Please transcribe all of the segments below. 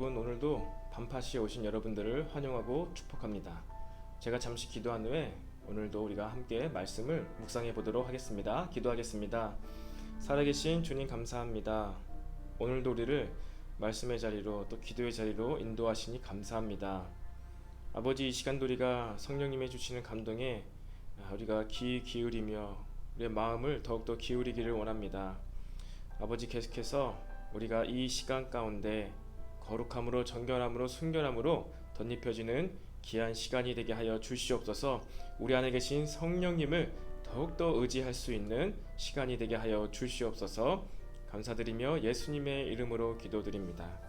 여러분, 오늘도 반파시에 오신 여러분들을 환영하고 축복합니다. 제가 잠시 기도한 후에 오늘도 우리가 함께 말씀을 묵상해 보도록 하겠습니다. 기도하겠습니다. 살아계신 주님 감사합니다. 오늘도 우리를 말씀의 자리로 또 기도의 자리로 인도하시니 감사합니다. 아버지, 이 시간도 우리가 성령님의 주시는 감동에 우리가 귀 기울이며 우리의 마음을 더욱더 기울이기를 원합니다. 아버지, 계속해서 우리가 이 시간 가운데 거룩함으로 정결함으로 순결함으로 덧입혀지는 귀한 시간이 되게 하여 주시옵소서. 우리 안에 계신 성령님을 더욱더 의지할 수 있는 시간이 되게 하여 주시옵소서. 감사드리며 예수님의 이름으로 기도드립니다.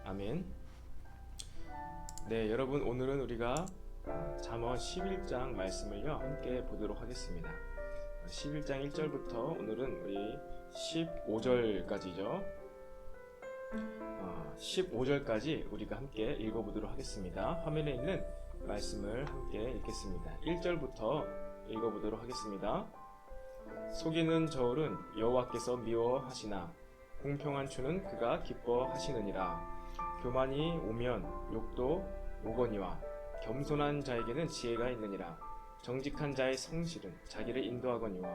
아멘. 네, 여러분, 오늘은 우리가 잠언 11장 말씀을요 함께 보도록 하겠습니다. 11장 1절부터 오늘은 우리 15절까지죠. 15절까지 우리가 함께 읽어보도록 하겠습니다. 화면에 있는 말씀을 함께 읽겠습니다. 1절부터 읽어보도록 하겠습니다. 속이는 저울은 여호와께서 미워하시나 공평한 추는 그가 기뻐하시느니라. 교만이 오면 욕도 오거니와 겸손한 자에게는 지혜가 있느니라. 정직한 자의 성실은 자기를 인도하거니와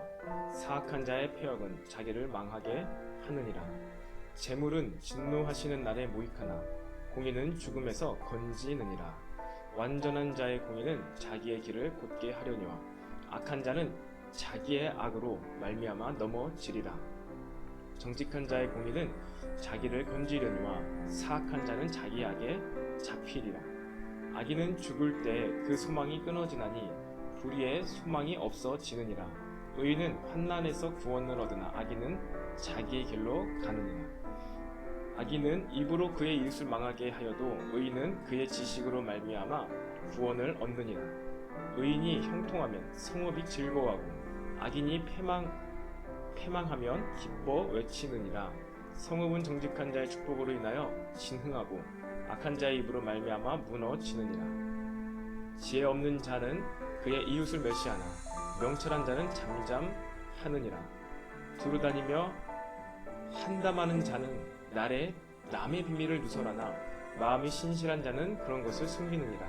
사악한 자의 패역은 자기를 망하게 하느니라. 재물은 진노하시는 날에 무익하나 공의는 죽음에서 건지느니라. 완전한 자의 공의는 자기의 길을 곧게 하려니와 악한 자는 자기의 악으로 말미암아 넘어지리라. 정직한 자의 공의는 자기를 건지려니와 사악한 자는 자기 악에 잡히리라. 악인은 죽을 때 그 소망이 끊어지나니 불의의 소망이 없어지느니라. 의인은 환난에서 구원을 얻으나 악인은 자기의 길로 가느니라. 악인은 입으로 그의 이웃을 망하게 하여도 의인은 그의 지식으로 말미암아 구원을 얻느니라. 의인이 형통하면 성읍이 즐거워하고 악인이 패망하면 기뻐 외치느니라. 성읍은 정직한 자의 축복으로 인하여 진흥하고 악한 자의 입으로 말미암아 무너지느니라. 지혜 없는 자는 그의 이웃을 멸시하나 명철한 자는 잠잠하느니라. 두루다니며 한담하는 자는 날에 남의 비밀을 누설하나 마음이 신실한 자는 그런 것을 숨기느니라.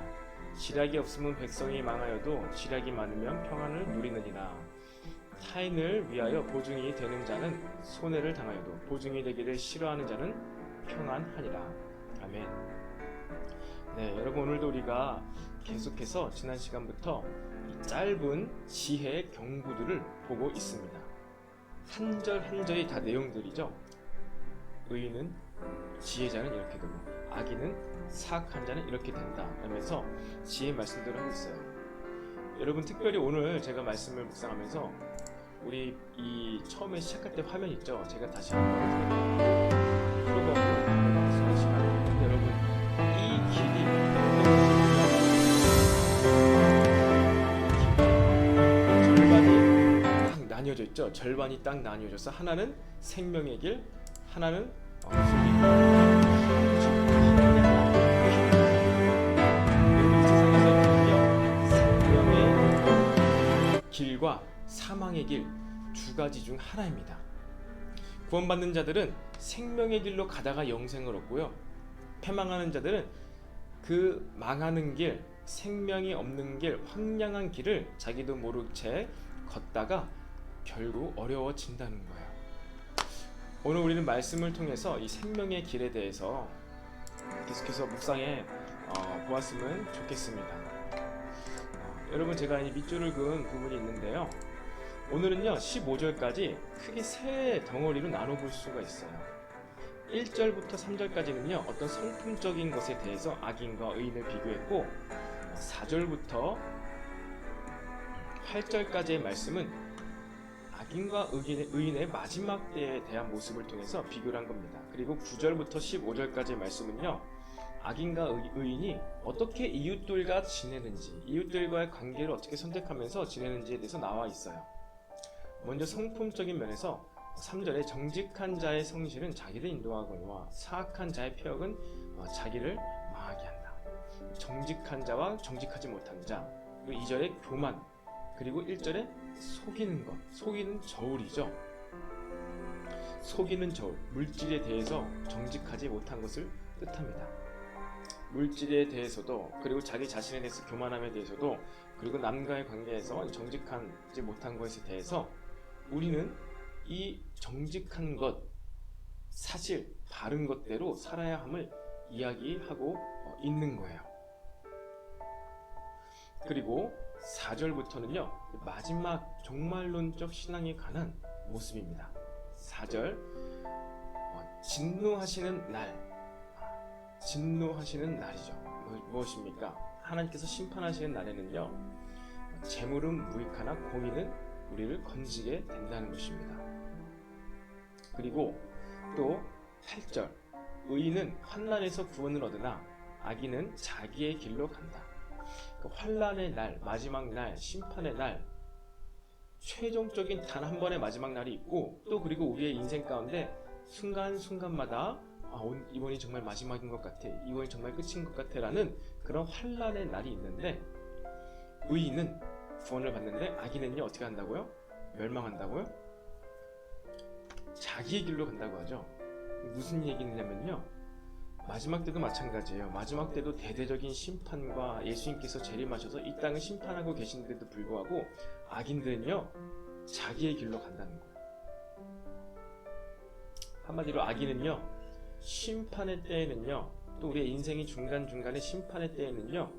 지략이 없으면 백성이 망하여도 지략이 많으면 평안을 누리느니라. 타인을 위하여 보증이 되는 자는 손해를 당하여도 보증이 되기를 싫어하는 자는 평안하니라. 아멘. 네, 여러분, 오늘도 우리가 계속해서 지난 시간부터 짧은 지혜의 경구들을 보고 있습니다. 한 절 한 절이 다 내용들이죠. 의인은 지혜자는 이렇게 되고 악인은 사악한 자는 이렇게 된다 하면서 지혜 말씀들을 하고 있어요. 여러분, 특별히 오늘 제가 말씀을 묵상하면서 우리 이 처음에 시작할 때 화면 있죠? 제가 다시 한번 풀어보고 수업 시간에 여러분, 이 길이 절반이 딱 나뉘어져 있죠? 절반이 딱 나뉘어져서 하나는 생명의 길, 하나는 생명의 길과 사망의 길 두 가지 중 하나입니다. 구원받는 자들은 생명의 길로 가다가 영생을 얻고요, 패망하는 자들은 그 망하는 길, 생명이 없는 길, 황량한 길을 자기도 모른 채 걷다가 결국 어려워진다는 거예요. 오늘 우리는 말씀을 통해서 이 생명의 길에 대해서 계속해서 묵상해 보았으면 좋겠습니다. 여러분, 제가 이 밑줄을 그은 부분이 있는데요, 오늘은요 15절까지 크게 세 덩어리로 나눠볼 수가 있어요. 1절부터 3절까지는요 어떤 성품적인 것에 대해서 악인과 의인을 비교했고, 4절부터 8절까지의 말씀은 악인과 의인의 마지막 때에 대한 모습을 통해서 비교를 한 겁니다. 그리고 9절부터 15절까지의 말씀은요, 악인과 의인이 어떻게 이웃들과 지내는지, 이웃들과의 관계를 어떻게 선택하면서 지내는지에 대해서 나와 있어요. 먼저 성품적인 면에서 3절에 정직한 자의 성실은 자기를 인도하거니와 사악한 자의 패역은 자기를 망하게 한다. 정직한 자와 정직하지 못한 자. 그리고 2절에 교만, 그리고 1절에 속이는 것, 속이는 저울이죠. 속이는 저울, 물질에 대해서 정직하지 못한 것을 뜻합니다. 물질에 대해서도, 그리고 자기 자신에 대해서 교만함에 대해서도, 그리고 남과의 관계에서 정직하지 못한 것에 대해서 우리는 이 정직한 것, 사실 바른 것대로 살아야 함을 이야기하고 있는 거예요. 그리고 4절부터는요, 마지막 종말론적 신앙에 관한 모습입니다. 4절, 진노하시는 날. 진노하시는 날이죠. 무엇입니까? 하나님께서 심판하시는 날에는요, 재물은 무익하나 공의는 우리를 건지게 된다는 것입니다. 그리고 또 8절, 의인은 환난에서 구원을 얻으나 악인은 자기의 길로 간다. 그 환난의 날, 마지막 날, 심판의 날, 최종적인 단 한 번의 마지막 날이 있고, 또 그리고 우리의 인생 가운데 순간순간마다 이번이 정말 마지막인 것 같아, 이번이 정말 끝인 것 같아 라는 그런 환난의 날이 있는데, 의인은 구원을 받는데 악인은요 어떻게 한다고요? 멸망한다고요? 자기의 길로 간다고 하죠. 무슨 얘기냐면요, 마지막 때도 마찬가지예요. 마지막 때도 대대적인 심판과 예수님께서 재림하셔서 이 땅을 심판하고 계신데도 불구하고 악인들은요 자기의 길로 간다는 거예요. 한마디로 악인은요 심판의 때에는요, 또 우리의 인생이 중간중간에 심판의 때에는요,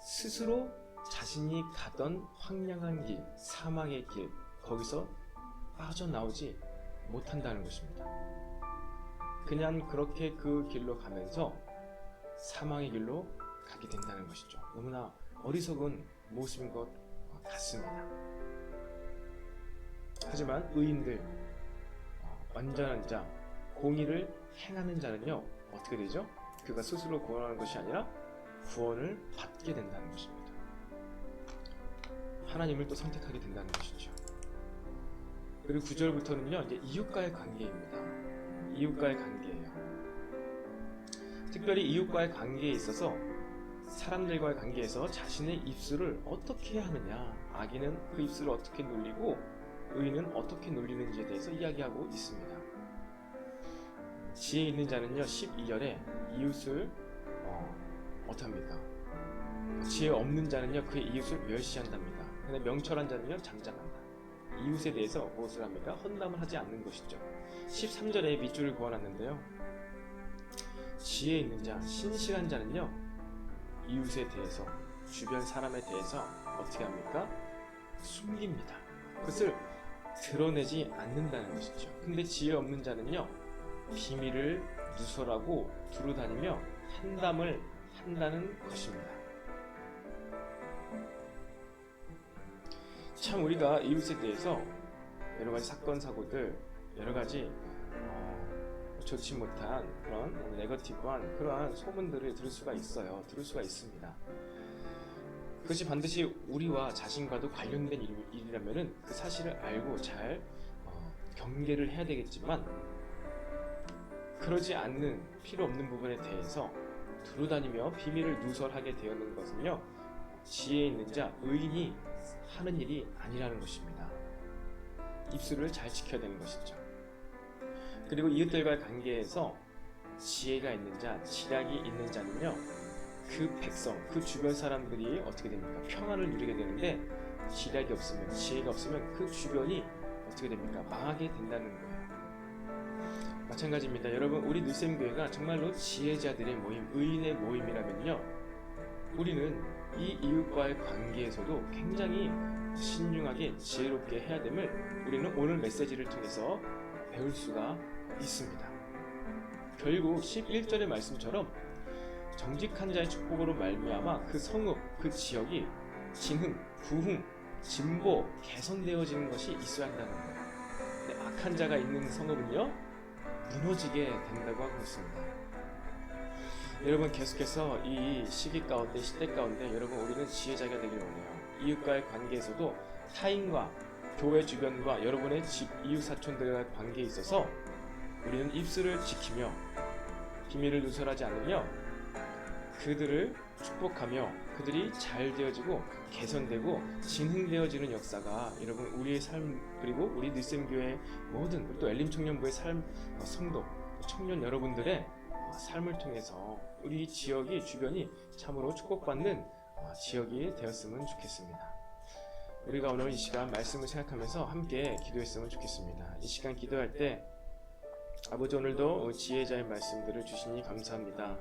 스스로 자신이 가던 황량한 길, 사망의 길, 거기서 빠져나오지 못한다는 것입니다. 그냥 그렇게 그 길로 가면서 사망의 길로 가게 된다는 것이죠. 너무나 어리석은 모습인 것 같습니다. 하지만 의인들, 완전한 자, 공의를 행하는 자는요 어떻게 되죠? 그가 스스로 구원하는 것이 아니라 구원을 받게 된다는 것입니다. 하나님을 또 선택하게 된다는 것이죠. 그리고 9절부터는요 이제 이웃과의 관계입니다. 이웃과의 관계예요. 특별히 이웃과의 관계에 있어서 사람들과의 관계에서 자신의 입술을 어떻게 하느냐, 악인은 그 입술을 어떻게 눌리고 의인은 어떻게 눌리는지에 대해서 이야기하고 있습니다. 지혜 있는 자는요 12절에 이웃을 어떻습니까? 지혜 없는 자는요 그의 이웃을 멸시한답니다. 근데 명철한 자는요 잠잠한다. 이웃에 대해서 무엇을 합니까? 헌담을 하지 않는 것이죠. 13절에 밑줄을 그어놨는데요, 지혜 있는 자, 신실한 자는요 이웃에 대해서, 주변 사람에 대해서 어떻게 합니까? 숨깁니다. 그것을 드러내지 않는다는 것이죠. 근데 지혜 없는 자는요 비밀을 누설하고 두루다니며 한담을 한다는 것입니다. 참 우리가 이웃에 대해서 여러 가지 사건 사고들, 여러 가지 좋지 못한 그런 네거티브한 그러한 소문들을 들을 수가 있어요. 들을 수가 있습니다. 그것이 반드시 우리와 자신과도 관련된 일이라면은 그 사실을 알고 잘 경계를 해야 되겠지만, 그러지 않는 필요 없는 부분에 대해서 두루다니며 비밀을 누설하게 되었는 것은요 지혜 있는 자, 의인이 하는 일이 아니라는 것입니다. 입술을 잘 지켜야 되는 것이죠. 그리고 이웃들과의 관계에서 지혜가 있는 자, 지략이 있는 자는요 그 백성, 그 주변 사람들이 어떻게 됩니까? 평안을 누리게 되는데, 지략이 없으면, 지혜가 없으면 그 주변이 어떻게 됩니까? 망하게 된다는 거예요. 마찬가지입니다. 여러분, 우리 늘샘교회가 정말로 지혜자들의 모임, 의인의 모임이라면요, 우리는 이 이웃과의 관계에서도 굉장히 신중하게 지혜롭게 해야 됨을 우리는 오늘 메시지를 통해서 배울 수가 있습니다. 결국 11절의 말씀처럼 정직한 자의 축복으로 말미암아 그 성읍, 그 지역이 진흥, 부흥, 진보, 개선되어지는 것이 있어야 한다는 거예요. 근데 악한 자가 있는 성읍은요 무너지게 된다고 하고 있습니다. 여러분, 계속해서 이 시기 가운데, 시대 가운데 여러분 우리는 지혜자가 되길 원해요. 이웃과의 관계에서도 타인과 교회 주변과 여러분의 집, 이웃 사촌들과의 관계에 있어서 우리는 입술을 지키며 비밀을 누설하지 않으며 그들을 축복하며 그들이 잘 되어지고 개선되고 진흥되어지는 역사가 여러분 우리의 삶, 그리고 우리 늘샘교회 모든, 또 엘림 청년부의 삶, 성도, 청년 여러분들의 삶을 통해서 우리 지역이 주변이 참으로 축복받는 지역이 되었으면 좋겠습니다. 우리가 오늘 이 시간 말씀을 생각하면서 함께 기도했으면 좋겠습니다. 이 시간 기도할 때 아버지 오늘도 지혜자의 말씀들을 주시니 감사합니다.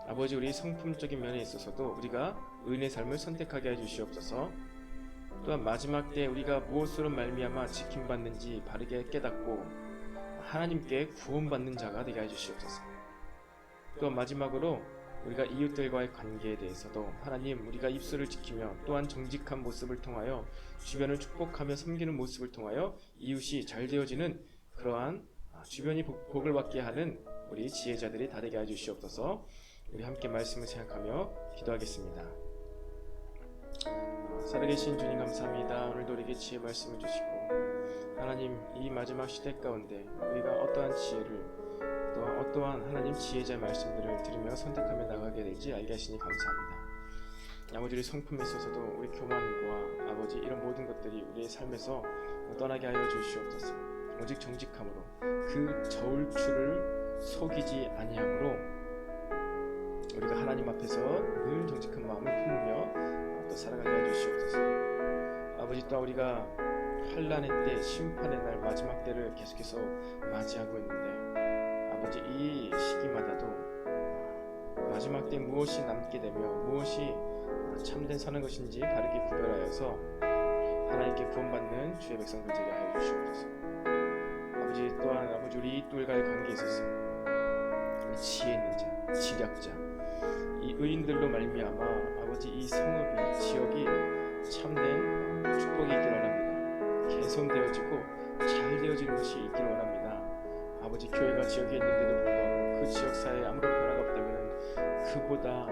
아버지 우리 성품적인 면에 있어서도 우리가 의인의 삶을 선택하게 해주시옵소서. 또한 마지막 때 우리가 무엇으로 말미암아 지킴받는지 바르게 깨닫고 하나님께 구원받는 자가 되게 해주시옵소서. 또한 마지막으로 우리가 이웃들과의 관계에 대해서도 하나님 우리가 입술을 지키며 또한 정직한 모습을 통하여 주변을 축복하며 섬기는 모습을 통하여 이웃이 잘 되어지는 그러한 주변이 복을 받게 하는 우리 지혜자들이 다 되게 해주시옵소서. 우리 함께 말씀을 생각하며 기도하겠습니다. 살아계신 주님 감사합니다. 오늘도 우리에게 지혜 말씀을 주시고 하나님 이 마지막 시대 가운데 우리가 어떠한 지혜를 또 어떠한 하나님 지혜자 말씀들을 들으며 선택하며 나가게 될지 알게 하시니 감사합니다. 아버지 우리 성품에 있어서도 우리 교만과 아버지 이런 모든 것들이 우리의 삶에서 떠나게 하여 주시옵소서. 오직 정직함으로 그 저울추를 속이지 아니함으로 우리가 하나님 앞에서 늘 정직한 마음을 품으며 또 살아가게 해주시옵소서. 아버지 또 우리가 환난의 때 심판의 날 마지막 때를 계속해서 맞이하고 있는데 아버지 이 시기마다도 마지막 때 무엇이 남게 되며 무엇이 참된 사는 것인지 바르게 구별하여서 하나님께 구원받는 주의 백성들 되게 하여 주시옵소서. 아버지 또한 아버지 우리 이웃들과의 관계에 있어서 지혜 있는 자, 지략자 이 의인들로 말미암아 아버지 이 성읍이 지역이 참된 축복이 있기를 원합니다. 개선되어지고 잘 되어지는 것이 있기를 원합니다. 아버지 교회가 지역에 있는데도 불구하고 그 지역 사회에 아무런 변화가 없다면 그보다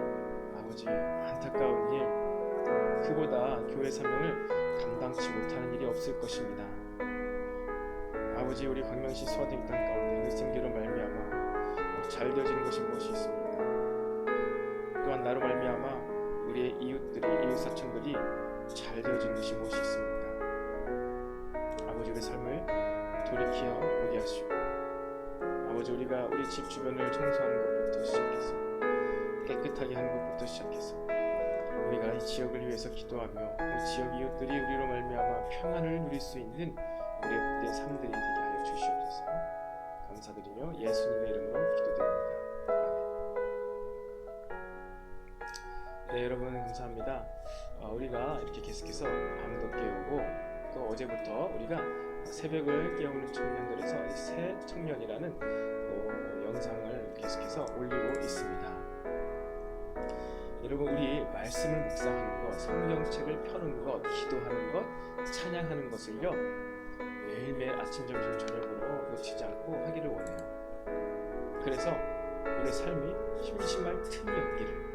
아버지 안타까운 일 그보다 교회 사명을 감당치 못하는 일이 없을 것입니다. 아버지 우리 광명시 수화된 땅 가운데 의생기로 말미암아 잘 되어지는 것이 무엇이 있습니까? 또한 나로 말미암아 우리의 이웃들이 이웃 사촌들이 잘 되어지는 것이 무엇이 있습니까? 아버지 우리 삶을 돌이켜 보게 하시고 아버지 우리가 우리 집 주변을 청소하는 것부터 시작해서 깨끗하게 하는 것부터 시작해서 우리가 이 지역을 위해서 기도하며 우리 지역 이웃들이 우리로 말미암아 평안을 누릴 수 있는 우리의 복된 삶들이 되게 하여 주시옵소서. 감사드리며 예수님의 이름으로 기도드립니다. 네 여러분 감사합니다. 우리가 이렇게 계속해서 밤도 깨우고 또 어제부터 우리가 새벽을 깨우는 청년들에서 새 청년이라는 영상을 계속해서 올리고 있습니다. 여러분 우리 말씀을 묵상하는 것, 성경책을 펴는 것, 기도하는 것, 찬양하는 것을요 매일매일 아침, 점심, 저녁으로 놓치지 않고 하기를 원해요. 그래서 우리의 삶이 심심할 틈이 없기를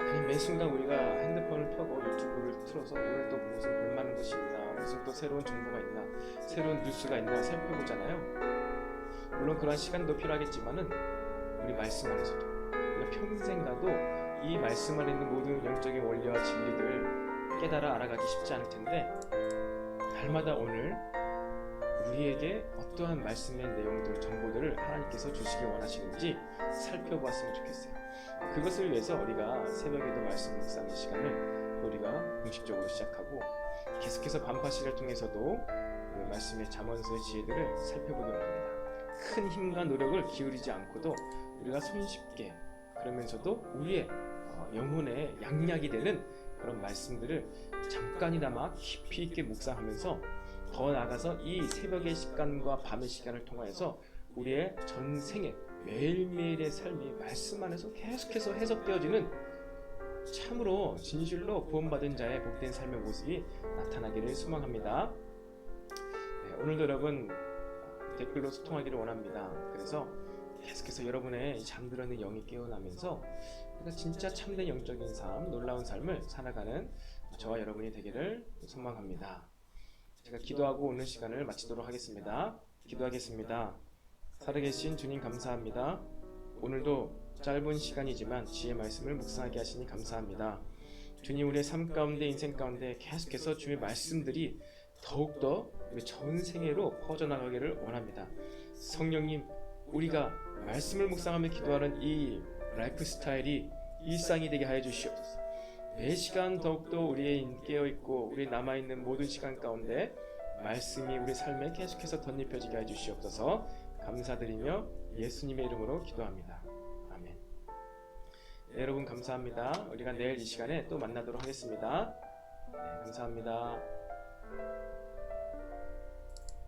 아니 매 순간 우리가 핸드폰을 펴고 유튜브를 틀어서 오늘 또 무슨 볼만한 것이 있나 무슨 또 새로운 정보가 있나 새로운 뉴스가 있나 살펴보잖아요. 물론 그런 시간도 필요하겠지만은 우리 말씀 안에서도 우리가 평생 가도 이 말씀 안에 있는 모든 영적인 원리와 진리들을 깨달아 알아가기 쉽지 않을 텐데 날마다 오늘 우리에게 어떠한 말씀의 내용들, 정보들을 하나님께서 주시기 원하시는지 살펴보았으면 좋겠어요. 그것을 위해서 우리가 새벽에도 말씀 묵상의 시간을 우리가 공식적으로 시작하고 계속해서 반파시를 통해서도 말씀의 잠언서의 지혜들을 살펴보기 원합니다. 큰 힘과 노력을 기울이지 않고도 우리가 손쉽게 그러면서도 우리의 영혼의 양약이 되는 그런 말씀들을 잠깐이나마 깊이 있게 묵상하면서 더 나아가서 이 새벽의 시간과 밤의 시간을 통하여서 우리의 전생의 매일매일의 삶이 말씀 안에서 계속해서 해석되어지는 참으로 진실로 구원받은 자의 복된 삶의 모습이 나타나기를 소망합니다. 네, 오늘도 여러분 댓글로 소통하기를 원합니다. 그래서 계속해서 여러분의 잠들어있는 영이 깨어나면서 진짜 참된 영적인 삶, 놀라운 삶을 살아가는 저와 여러분이 되기를 소망합니다. 제가 기도하고 오늘 시간을 마치도록 하겠습니다. 기도하겠습니다. 살아계신 주님 감사합니다. 오늘도 짧은 시간이지만 지혜 말씀을 묵상하게 하시니 감사합니다. 주님 우리의 삶 가운데 인생 가운데 계속해서 주의 말씀들이 더욱더 우리 전 생애로 퍼져나가기를 원합니다. 성령님 우리가 말씀을 묵상하며 기도하는 이 라이프 스타일이 일상이 되게 하여 주시옵소서. 매 시간 더욱더 우리의 깨어있고 우리 남아있는 모든 시간 가운데 말씀이 우리 삶에 계속해서 덧입혀지게 하여 주시옵소서. 감사드리며 예수님의 이름으로 기도합니다. 아멘. 네, 여러분 감사합니다. 우리가 내일 이 시간에 또 만나도록 하겠습니다. 네, 감사합니다.